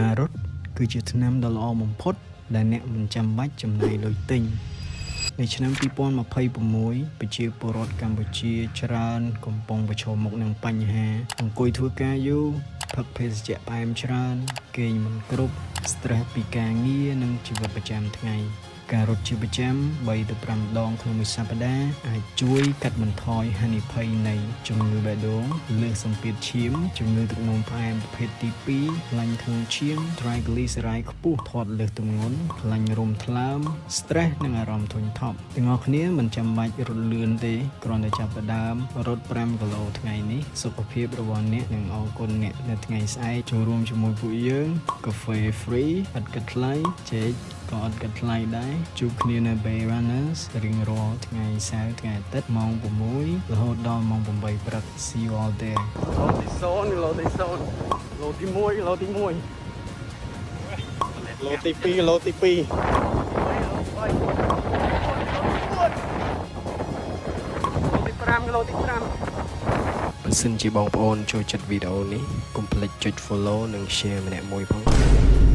ការរត់គឺជាថ្នាំដ៏ល្អបំផុតដែលអ្នកមិនចាំបាច់ចំណាយលុយទិញនៅឆ្នាំ2026ប្រជាពលរដ្ឋកម្ពុជាច្រើនកំពុងប្រឈមមុខនឹងបញ្ហាអង្គុយធ្វើការយូរផឹកភេសជ្ជៈផ្អែមច្រើនគេងមិនគ្រប់ stress ពីការងារនិងជីវិតប្រចាំថ្ងៃការរត់ជាប្រចាំ3ទៅ5ដងក្នុងមួយសប្តាហ៍អាចជួយកាត់បន្ថយហានិភ័យនៃជំងឺបេះដូងលើសសម្ពាធឈាមជំងឺទឹកនោមផ្អែមប្រភេទទី2ខ្លាញ់ក្នុងឈាម triglyceride ខ្ពស់ធាត់លើសទម្ងន់ខ្លាញ់រោមថ្លើម stress និងអារម្មណ៍ធុញថប់ទាំងអស់គ្នាមិនចាំបាច់រត់លឿនទេគ្រាន់តែចាប់ផ្ដើមរត់5គីឡូថ្ងៃនេះសុខភាពរបស់អ្នកនឹងអរគុណអ្នកនៅថ្ងៃស្អែកចូលរួមជាមួយពួកយើងកាហ្វេ free ឥតគិតថ្លៃចេកក៏អត់គិតថ្លៃដែរជួបគ្នានៅ Bay Runners រៀងរាល់ថ្ងៃសៅរ៍ថ្ងៃអាទិត្យម៉ោង6រហូតដល់ម៉ោង8ព្រឹក See you all there ឡូទី1ឡូទី1ឡូទី1ឡូទី2ឡូទី2ឡូទី5បើសិនជាបងប្អូនចូលចិត្តវីដេអូនេះកុំភ្លេចចុច follow និង share ម្នាក់មួយផង